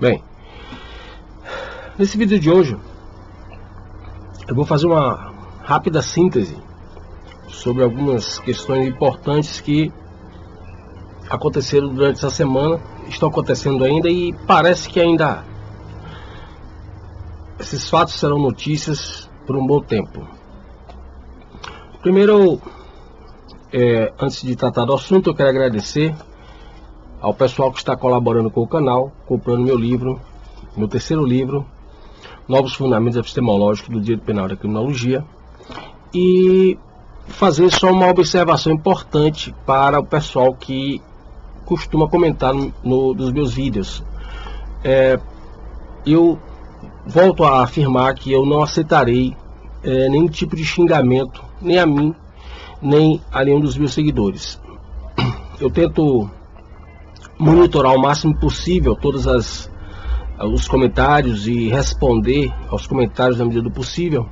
Bem, nesse vídeo de hoje eu vou fazer uma rápida síntese sobre algumas questões importantes que aconteceram durante essa semana, estão acontecendo ainda e parece que ainda esses fatos serão notícias por um bom tempo. Primeiro, antes de tratar do assunto, eu quero agradecer ao pessoal que está colaborando com o canal, comprando meu livro, meu terceiro livro, Novos Fundamentos Epistemológicos do Direito Penal e da Criminologia, e fazer só uma observação importante para o pessoal que costuma comentar nos meus vídeos. Eu volto a afirmar que eu não aceitarei nenhum tipo de xingamento, nem a mim, nem a nenhum dos meus seguidores. Eu tento monitorar o máximo possível todos os comentários e responder aos comentários na medida do possível.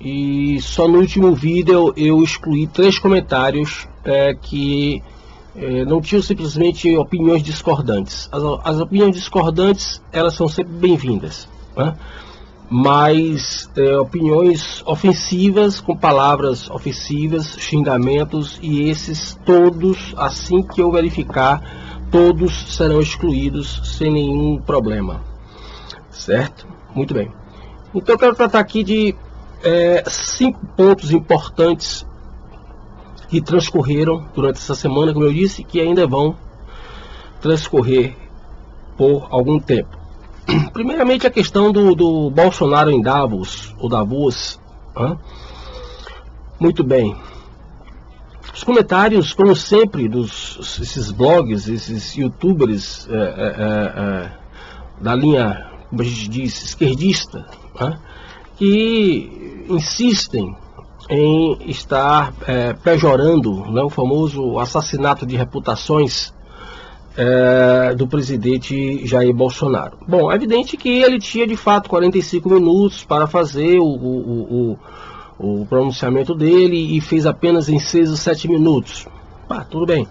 E só no último vídeo eu excluí 3 comentários que não tinham simplesmente opiniões discordantes. As opiniões discordantes, elas são sempre bem-vindas, né? Mas opiniões ofensivas, com palavras ofensivas, xingamentos, e esses todos, assim que eu verificar, todos serão excluídos sem nenhum problema, certo? Muito bem. Então eu quero tratar aqui de 5 pontos importantes que transcorreram durante essa semana, como eu disse, que ainda vão transcorrer por algum tempo. Primeiramente, a questão do Bolsonaro em Davos, ou Davos. Muito bem. Os comentários, como sempre, desses blogs, esses youtubers da linha, como a gente diz, esquerdista, que insistem em estar pejorando, né, o famoso assassinato de reputações do presidente Jair Bolsonaro. Bom, é evidente que ele tinha de fato 45 minutos para fazer o pronunciamento dele e fez apenas em 6 ou 7 minutos. Tudo bem.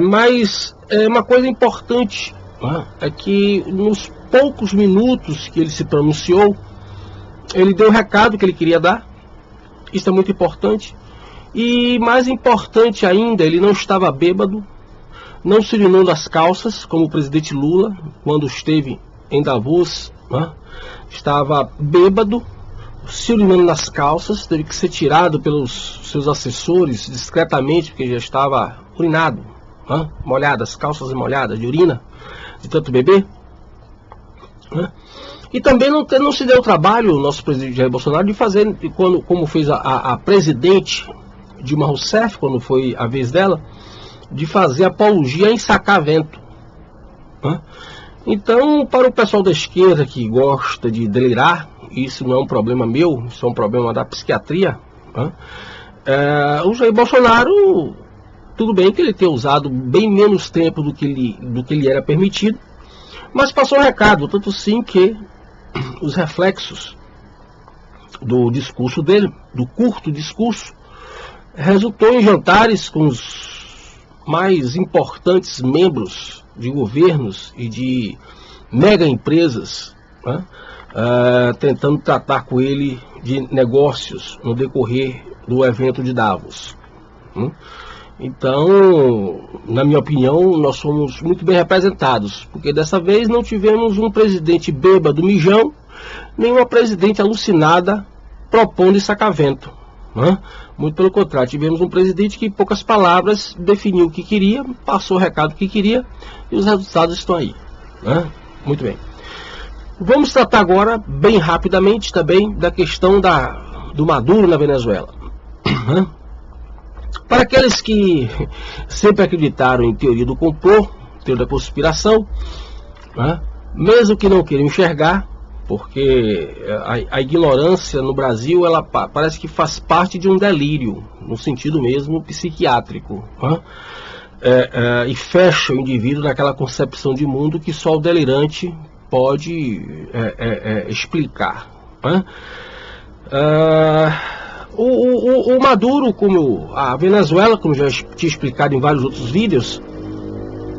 Mas uma coisa importante, né, é que nos poucos minutos que ele se pronunciou, ele deu o recado que ele queria dar. Isso é muito importante. E mais importante ainda, ele não estava bêbado, não se urinou das calças, como o presidente Lula, quando esteve em Davos, né? Estava bêbado, se urinando nas calças, teve que ser tirado pelos seus assessores discretamente, porque já estava urinado, né? Molhado, as calças molhadas de urina, de tanto beber, né? E também não se deu o trabalho, o nosso presidente Jair Bolsonaro, de fazer, como fez a presidente Dilma Rousseff, quando foi a vez dela, de fazer apologia em Sacavento, né? Então, para o pessoal da esquerda que gosta de delirar, isso não é um problema meu, isso é um problema da psiquiatria, né? O Jair Bolsonaro, tudo bem que ele tenha usado bem menos tempo do que lhe era permitido, mas passou o recado, tanto sim que os reflexos do discurso dele, do curto discurso, resultou em jantares com os mais importantes membros de governos e de mega empresas, né, tentando tratar com ele de negócios no decorrer do evento de Davos. Então, na minha opinião, nós fomos muito bem representados, porque dessa vez não tivemos um presidente bêbado mijão, nem uma presidente alucinada propondo em Sacavento, né? Muito pelo contrário, tivemos um presidente que, em poucas palavras, definiu o que queria, passou o recado que queria, e os resultados estão aí, né? Muito bem. Vamos tratar agora, bem rapidamente, também da questão do Maduro na Venezuela. Para aqueles que sempre acreditaram em teoria do complô, teoria da conspiração, né, mesmo que não queiram enxergar, porque a ignorância no Brasil, ela parece que faz parte de um delírio, no sentido mesmo psiquiátrico, né? E fecha o indivíduo naquela concepção de mundo que só o delirante pode explicar, né? O Maduro, como a Venezuela, como já tinha explicado em vários outros vídeos,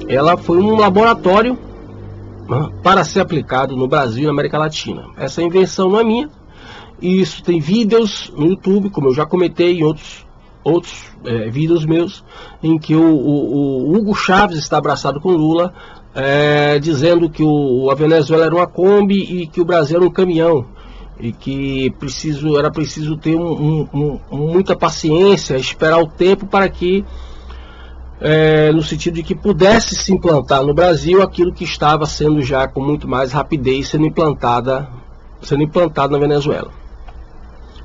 ela foi um laboratório né, para ser aplicado no Brasil e na América Latina. Essa invenção não é minha. Isso tem vídeos no YouTube, como eu já comentei em outros vídeos meus, em que o Hugo Chávez está abraçado com Lula, dizendo que a Venezuela era uma Kombi e que o Brasil era um caminhão, e que era preciso ter muita paciência, esperar o tempo para que, no sentido de que pudesse se implantar no Brasil aquilo que estava sendo já com muito mais rapidez sendo implantado na Venezuela.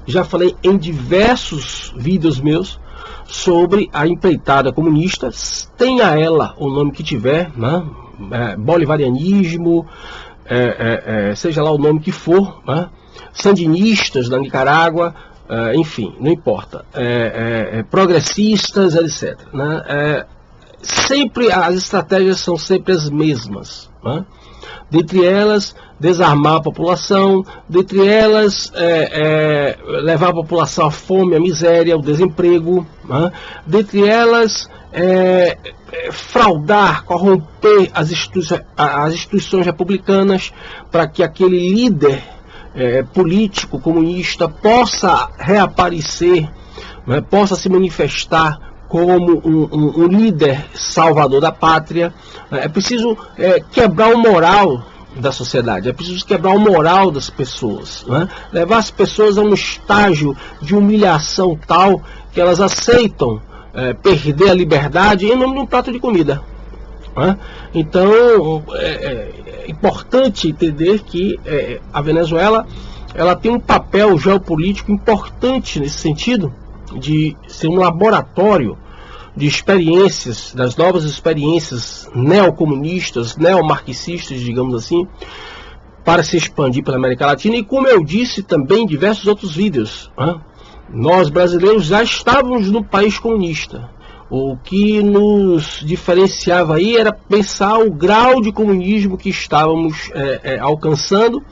Já falei em diversos vídeos meus sobre a empreitada comunista, tenha ela o nome que tiver, né? Bolivarianismo, seja lá o nome que for, né? Sandinistas da Nicarágua, enfim, não importa, progressistas, etc. Né? Sempre as estratégias são sempre as mesmas, né? Dentre elas, desarmar a população, dentre elas, levar a população à fome, à miséria, ao desemprego, né? Dentre elas, fraudar, corromper as instituições republicanas para que aquele líder político comunista possa reaparecer, né? Possa se manifestar como um líder salvador da pátria. É preciso quebrar o moral da sociedade, é preciso quebrar o moral das pessoas, né? Levar as pessoas a um estágio de humilhação tal que elas aceitam perder a liberdade em nome de um prato de comida, né? Então é importante entender que a Venezuela ela tem um papel geopolítico importante nesse sentido, de ser um laboratório de experiências, das novas experiências neocomunistas, neomarxistas, digamos assim, para se expandir pela América Latina. E como eu disse também em diversos outros vídeos, né, nós brasileiros já estávamos no país comunista. O que nos diferenciava aí era pensar o grau de comunismo que estávamos alcançando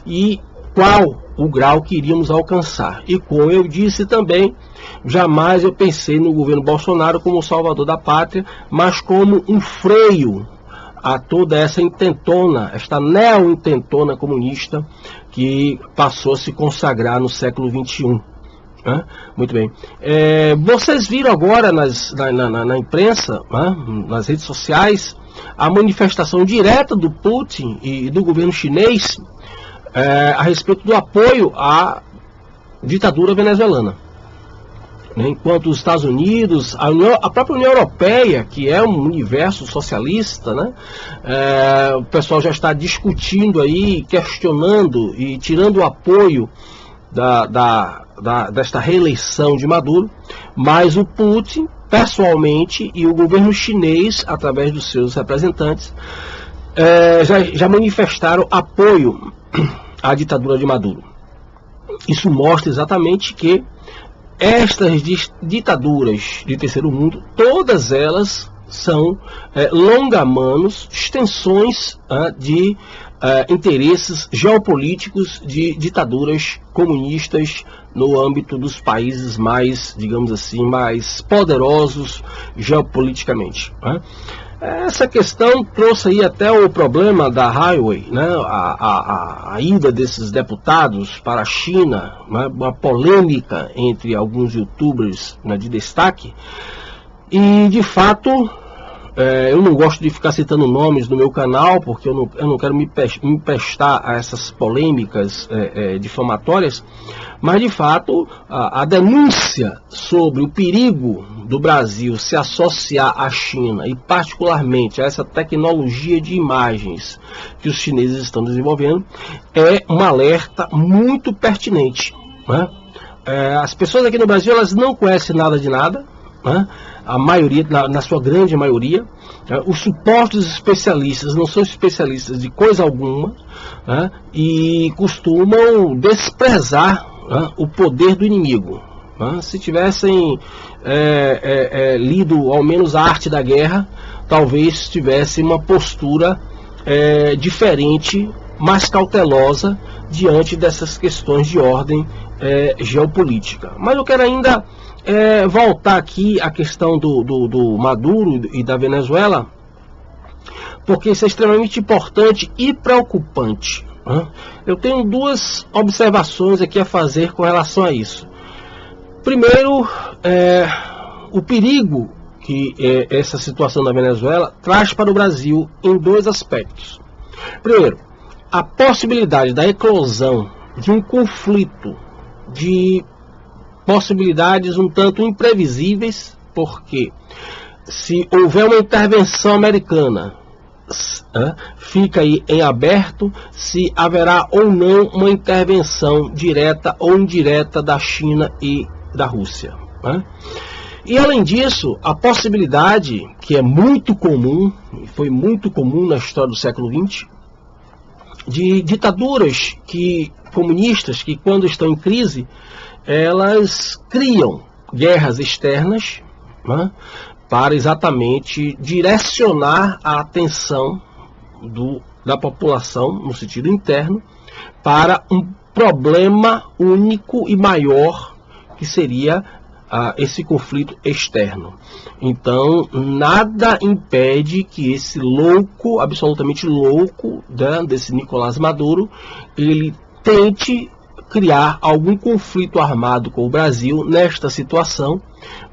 e qual o grau que iríamos alcançar. E como eu disse também, jamais eu pensei no governo Bolsonaro como o salvador da pátria, mas como um freio a toda essa intentona, esta neo-intentona comunista que passou a se consagrar no século XXI. Né? Muito bem. Vocês viram agora na imprensa, né, nas redes sociais, a manifestação direta do Putin e do governo chinês a respeito do apoio à ditadura venezuelana. Enquanto os Estados Unidos, a própria União Europeia, que é um universo socialista, né, o pessoal já está discutindo aí, questionando e tirando o apoio desta reeleição de Maduro, mas o Putin, pessoalmente, e o governo chinês, através dos seus representantes, já manifestaram apoio à ditadura de Maduro. Isso mostra exatamente que estas ditaduras de terceiro mundo, todas elas são longamanos, extensões de interesses geopolíticos de ditaduras comunistas no âmbito dos países mais, digamos assim, mais poderosos geopoliticamente. Essa questão trouxe aí até o problema da Highway, né? A ida desses deputados para a China, né? Uma polêmica entre alguns youtubers, né, de destaque, e de fato eu não gosto de ficar citando nomes no meu canal, porque eu não quero me prestar a essas polêmicas difamatórias, mas de fato a denúncia sobre o perigo do Brasil se associar à China, e particularmente a essa tecnologia de imagens que os chineses estão desenvolvendo, é um alerta muito pertinente, né? As pessoas aqui no Brasil, elas não conhecem nada de nada, né? A maioria, na sua grande maioria, os supostos especialistas não são especialistas de coisa alguma, né? E costumam desprezar, né, o poder do inimigo. Né? Se tivessem lido ao menos a Arte da Guerra, talvez tivessem uma postura diferente, mais cautelosa diante dessas questões de ordem geopolítica. Mas eu quero ainda voltar aqui à questão do Maduro e da Venezuela, porque isso é extremamente importante e preocupante. Eu tenho duas observações aqui a fazer com relação a isso. Primeiro, o perigo que essa situação da Venezuela traz para o Brasil em dois aspectos. Primeiro, a possibilidade da eclosão de um conflito de possibilidades um tanto imprevisíveis, porque se houver uma intervenção americana, fica aí em aberto se haverá ou não uma intervenção direta ou indireta da China e da Rússia. E além disso, a possibilidade, que é muito comum, foi muito comum na história do século XX, de ditaduras comunistas que, quando estão em crise, elas criam guerras externas, para exatamente direcionar a atenção da população, no sentido interno, para um problema único e maior, que seria esse conflito externo. Então, nada impede que esse louco, absolutamente louco, desse Nicolás Maduro, ele tente criar algum conflito armado com o Brasil nesta situação,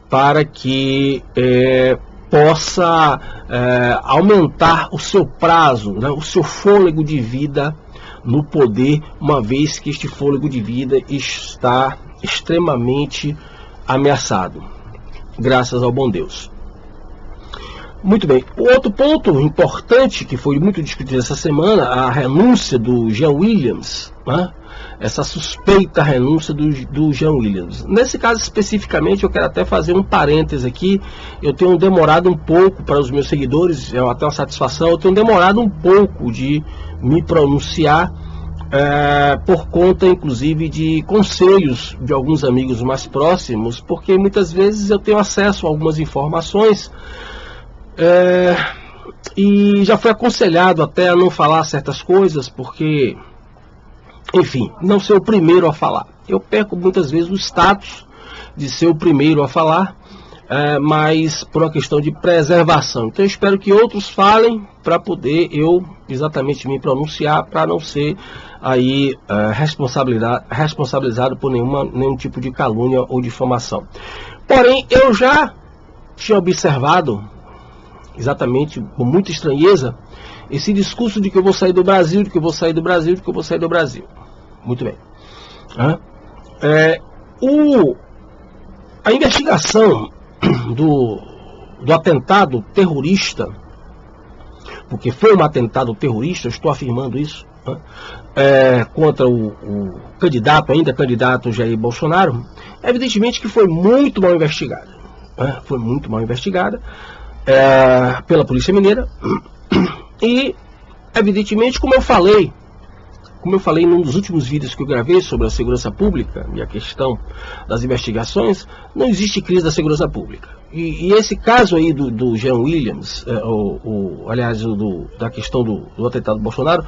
para que possa aumentar o seu prazo, o seu fôlego de vida no poder, uma vez que este fôlego de vida está extremamente ameaçado, graças ao bom Deus. Muito bem, o outro ponto importante que foi muito discutido essa semana, a renúncia do Jean Williams, essa suspeita renúncia do Jean Williams. Nesse caso especificamente, eu quero até fazer um parêntese aqui. Eu tenho demorado um pouco, para os meus seguidores, é até uma satisfação, eu tenho demorado um pouco de me pronunciar, por conta inclusive de conselhos de alguns amigos mais próximos, porque muitas vezes eu tenho acesso a algumas informações, e já fui aconselhado até a não falar certas coisas, porque, enfim, não ser o primeiro a falar. Eu perco muitas vezes o status de ser o primeiro a falar, mas por uma questão de preservação. Então eu espero que outros falem para poder eu exatamente me pronunciar, para não ser aí responsabilizado por nenhum tipo de calúnia ou difamação. Porém, eu já tinha observado, exatamente com muita estranheza, esse discurso de que eu vou sair do Brasil, de que eu vou sair do Brasil, de que eu vou sair do Brasil. Muito bem. A investigação do atentado terrorista, porque foi um atentado terrorista, eu estou afirmando isso, contra o candidato Jair Bolsonaro, evidentemente que foi muito mal investigada. Foi muito mal investigada pela Polícia Mineira, e evidentemente, como eu falei num dos últimos vídeos que eu gravei sobre a segurança pública e a questão das investigações, não existe crise da segurança pública. E esse caso aí do Jean Williams, aliás, da questão do atentado do Bolsonaro,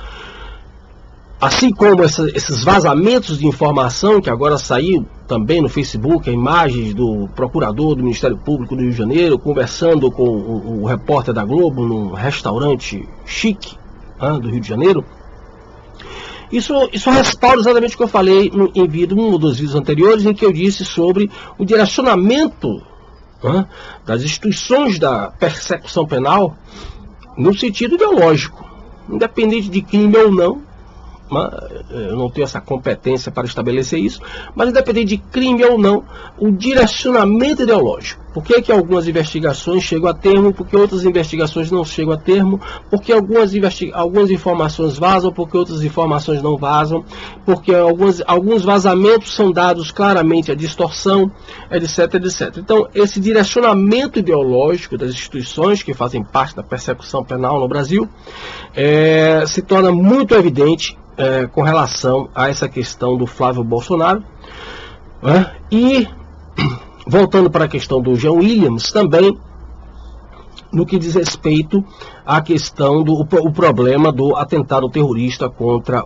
assim como esses vazamentos de informação que agora saiu também no Facebook, imagens do procurador do Ministério Público do Rio de Janeiro conversando com o repórter da Globo num restaurante chique do Rio de Janeiro, isso respalda exatamente o que eu falei em um dos vídeos anteriores, em que eu disse sobre o direcionamento das instituições da persecução penal no sentido ideológico, independente de crime ou não. Eu não tenho essa competência para estabelecer isso, mas independente de crime ou não, o direcionamento ideológico. Por que algumas investigações chegam a termo, por que outras investigações não chegam a termo, por que algumas informações vazam, por que outras informações não vazam, porque alguns vazamentos são dados claramente a distorção, etc, etc. Então, esse direcionamento ideológico das instituições que fazem parte da persecução penal no Brasil se torna muito evidente com relação a essa questão do Flávio Bolsonaro. E voltando para a questão do Jean Williams também, no que diz respeito à questão do problema do atentado terrorista contra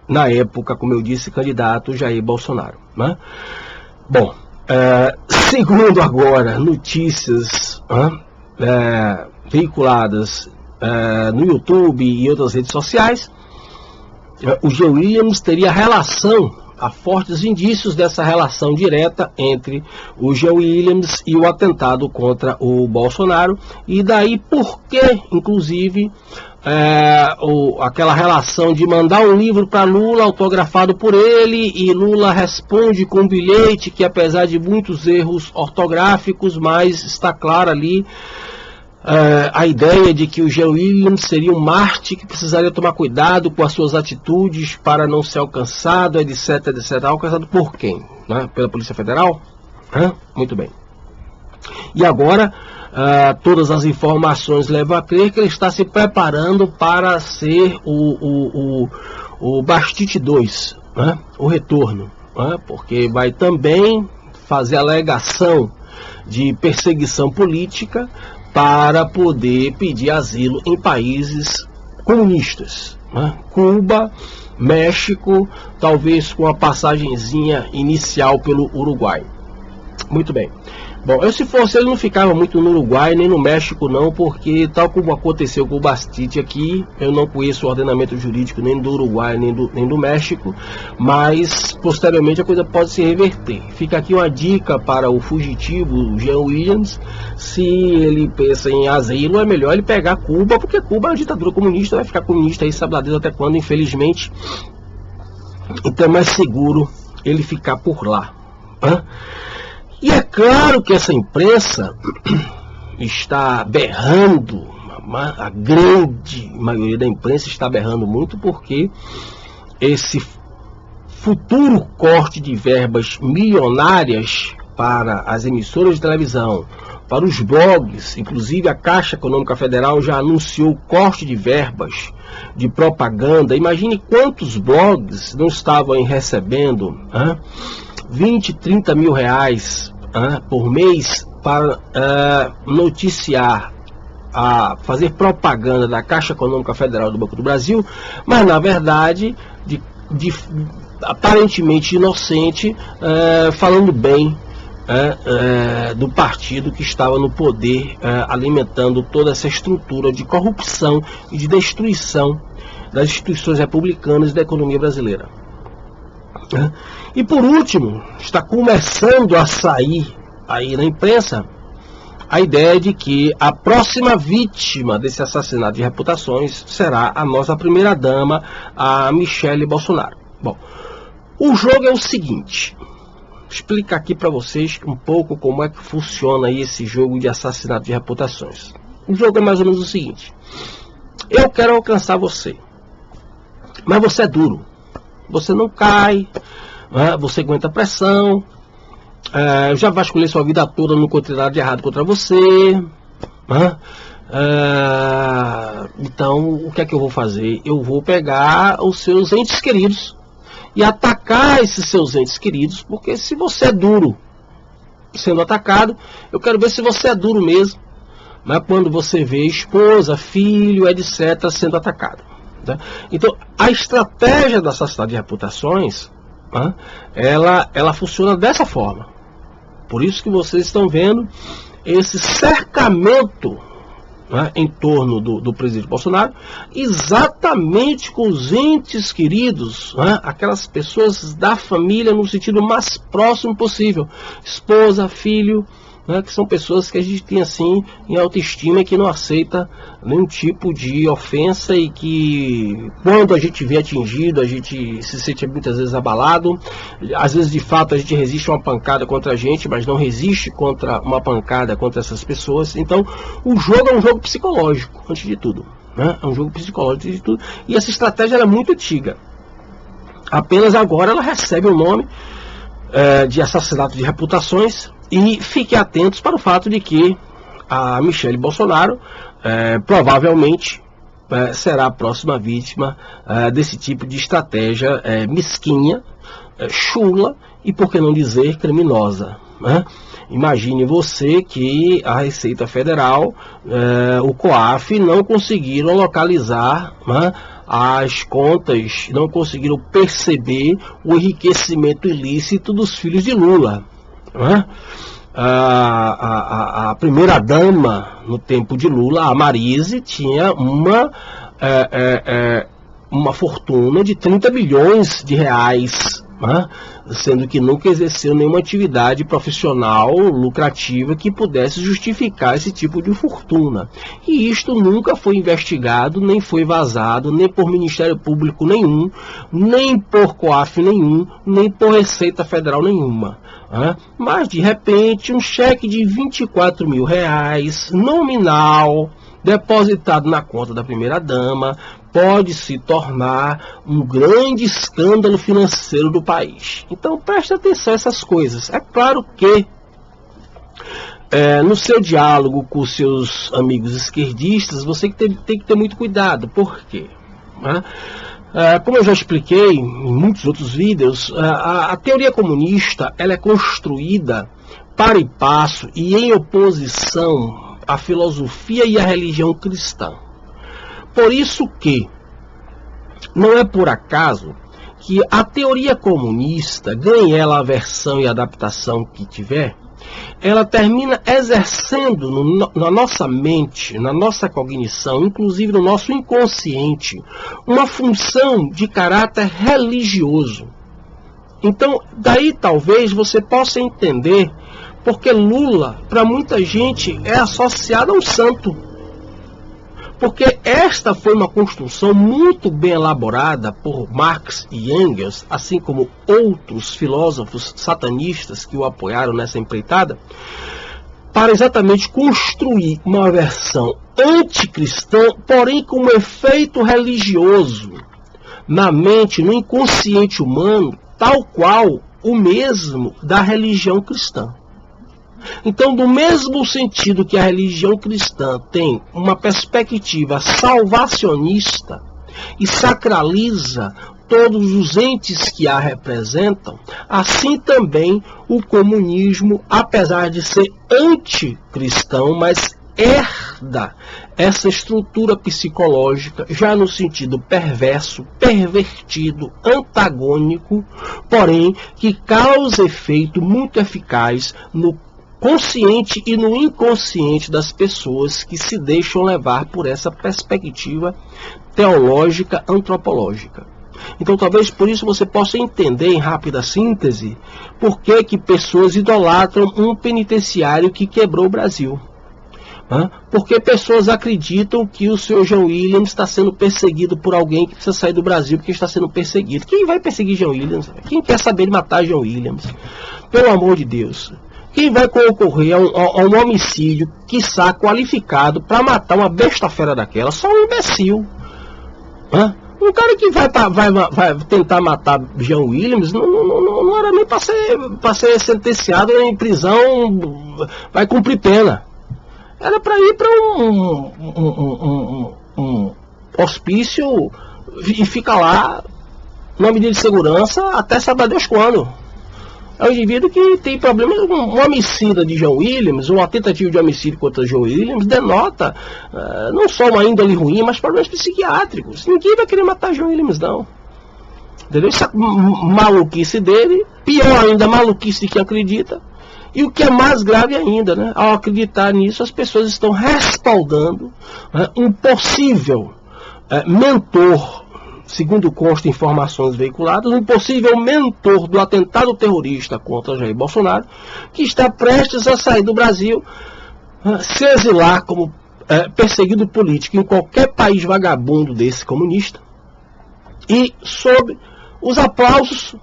na época, como eu disse, candidato Jair Bolsonaro. Bom, segundo agora notícias veiculadas no YouTube e outras redes sociais, o Jean Williams teria relação, há fortes indícios dessa relação direta entre o Jean Williams e o atentado contra o Bolsonaro, e daí por que, inclusive, aquela relação de mandar um livro para Lula autografado por ele, e Lula responde com um bilhete que, apesar de muitos erros ortográficos, mas está claro ali a ideia de que o Jean Williams seria um Marte que precisaria tomar cuidado com as suas atitudes para não ser alcançado, etc, etc. Alcançado por quem? Né? Pela Polícia Federal? Muito bem. E agora, todas as informações levam a crer que ele está se preparando para ser o Bastite 2, né? O retorno, né? Porque vai também fazer alegação de perseguição política para poder pedir asilo em países comunistas, né? Cuba, México, talvez com a passagenzinha inicial pelo Uruguai. Muito bem. Bom, eu se fosse ele não ficava muito no Uruguai nem no México não, porque tal como aconteceu com o Bastite aqui, eu não conheço o ordenamento jurídico nem do Uruguai nem do México, mas posteriormente a coisa pode se reverter. Fica aqui uma dica para o fugitivo Jean Williams: se ele pensa em asilo, é melhor ele pegar Cuba, porque Cuba é uma ditadura comunista, vai ficar comunista aí, sabe lá Deus até quando, infelizmente. Então é mais seguro ele ficar por lá. E é claro que essa imprensa está berrando, a grande maioria da imprensa está berrando muito, porque esse futuro corte de verbas milionárias para as emissoras de televisão, para os blogs, inclusive a Caixa Econômica Federal já anunciou corte de verbas de propaganda. Imagine quantos blogs não estavam recebendo 20, 30 mil reais por mês para noticiar, fazer propaganda da Caixa Econômica Federal do Banco do Brasil, mas na verdade, aparentemente inocente, falando bem do partido que estava no poder, alimentando toda essa estrutura de corrupção e de destruição das instituições republicanas e da economia brasileira. E por último, está começando a sair aí na imprensa a ideia de que a próxima vítima desse assassinato de reputações será a nossa primeira-dama, a Michele Bolsonaro. Bom, o jogo é o seguinte, vou explicar aqui para vocês um pouco como é que funciona aí esse jogo de assassinato de reputações. O jogo é mais ou menos o seguinte: eu quero alcançar você, mas você é duro. Você não cai, você aguenta a pressão, já vasculhei sua vida toda, não encontrei nada de errado contra você. Então, o que é que eu vou fazer? Eu vou pegar os seus entes queridos e atacar esses seus entes queridos, porque se você é duro sendo atacado, eu quero ver se você é duro mesmo, quando você vê esposa, filho, etc., sendo atacado. Então, a estratégia do assassinato de reputações, ela funciona dessa forma. Por isso que vocês estão vendo esse cercamento em torno do presidente Bolsonaro, exatamente com os entes queridos, aquelas pessoas da família no sentido mais próximo possível, esposa, filho, que são pessoas que a gente tem assim em autoestima e que não aceita nenhum tipo de ofensa, e que quando a gente vê atingido, a gente se sente muitas vezes abalado. Às vezes de fato a gente resiste a uma pancada contra a gente, mas não resiste contra uma pancada contra essas pessoas. Então o jogo é um jogo psicológico, antes de tudo, é um jogo psicológico antes de tudo, e essa estratégia é muito antiga, apenas agora ela recebe o nome de assassinato de reputações. E fiquem atentos para o fato de que a Michele Bolsonaro provavelmente será a próxima vítima desse tipo de estratégia mesquinha, chula e, por que não dizer, criminosa. Imagine você que a Receita Federal, o COAF, não conseguiram localizar as contas, não conseguiram perceber o enriquecimento ilícito dos filhos de Lula. a primeira-dama no tempo de Lula, a Marise, tinha uma fortuna de 30 bilhões de reais, né? Sendo que nunca exerceu nenhuma atividade profissional lucrativa que pudesse justificar esse tipo de fortuna. E isto nunca foi investigado, nem foi vazado, nem por Ministério Público nenhum, nem por COAF nenhum, nem por Receita Federal nenhuma. Mas, de repente, um cheque de 24 mil reais, nominal, depositado na conta da primeira-dama, pode se tornar um grande escândalo financeiro do país. Então, preste atenção a essas coisas. É claro que, no seu diálogo com os seus amigos esquerdistas, você tem que ter muito cuidado. Por quê? Como eu já expliquei em muitos outros vídeos, a teoria comunista ela é construída para e passo e em oposição à filosofia e à religião cristã. Por isso que não é por acaso que a teoria comunista, ganhe ela a versão e a adaptação que tiver, ela termina exercendo na nossa mente, na nossa cognição, inclusive no nosso inconsciente, uma função de caráter religioso. Então, daí talvez você possa entender porque Lula, para muita gente, é associado a um santo. Porque esta foi uma construção muito bem elaborada por Marx e Engels, assim como outros filósofos satanistas que o apoiaram nessa empreitada, para exatamente construir uma versão anticristã, porém com um efeito religioso na mente, no inconsciente humano, tal qual o mesmo da religião cristã. Então, do mesmo sentido que a religião cristã tem uma perspectiva salvacionista e sacraliza todos os entes que a representam, assim também o comunismo, apesar de ser anticristão, mas herda essa estrutura psicológica já no sentido perverso, pervertido, antagônico, porém que causa efeito muito eficaz no consciente e no inconsciente das pessoas que se deixam levar por essa perspectiva teológica antropológica. Então talvez por isso você possa entender em rápida síntese por que pessoas idolatram um penitenciário que quebrou o Brasil. Porque pessoas acreditam que o senhor Jean Williams está sendo perseguido por alguém que precisa sair do Brasil porque está sendo perseguido. Quem vai perseguir Jean Williams? Quem quer saber de matar Jean Williams? Pelo amor de Deus. Quem vai concorrer a um homicídio, quiçá qualificado, para matar uma besta fera daquela? Só um imbecil. Um cara que vai tentar matar Jean Williams não era nem para ser sentenciado em prisão, vai cumprir pena. Era para ir para um hospício e ficar lá, numa medida de segurança, até saber Deus quando. É um indivíduo que tem problemas, um homicida de Jean Williams, uma tentativa de homicídio contra Jean Williams, denota não só uma índole ruim, mas problemas psiquiátricos. Ninguém vai querer matar Jean Williams, não. Entendeu? Essa maluquice dele, pior ainda, a maluquice de quem acredita. E o que é mais grave ainda, né? Ao acreditar nisso, as pessoas estão respaldando um possível mentor, segundo consta informações veiculadas, um possível mentor do atentado terrorista contra Jair Bolsonaro, que está prestes a sair do Brasil, se exilar como perseguido político em qualquer país vagabundo desse comunista, e sob os aplausos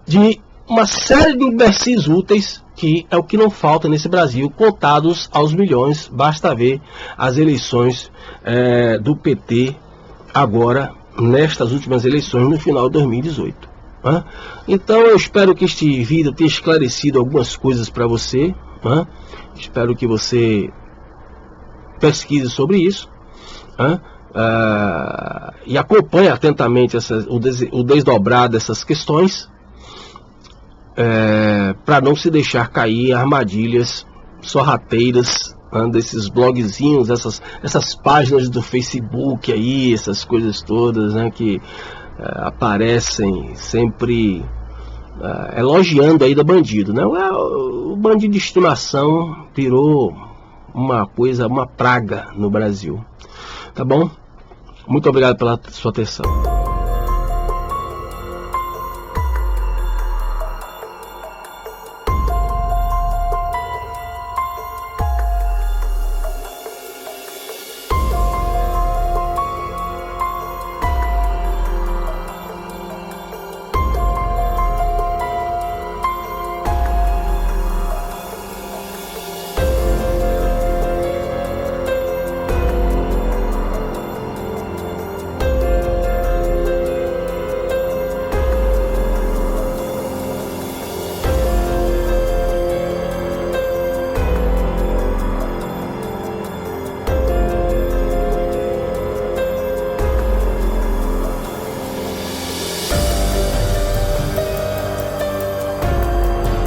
de uma série de imbecis úteis, que é o que não falta nesse Brasil, contados aos milhões. Basta ver as eleições do PT agora, nestas últimas eleições, no final de 2018. Então eu espero que este vídeo tenha esclarecido algumas coisas para você. Espero que você pesquise sobre isso. E acompanhe atentamente o desdobrar dessas questões, para não se deixar cair em armadilhas sorrateiras desses blogzinhos, essas páginas do Facebook aí, essas coisas todas, que aparecem sempre elogiando aí do bandido, né? O bandido de estimação virou uma coisa, uma praga no Brasil. Tá bom? Muito obrigado pela sua atenção.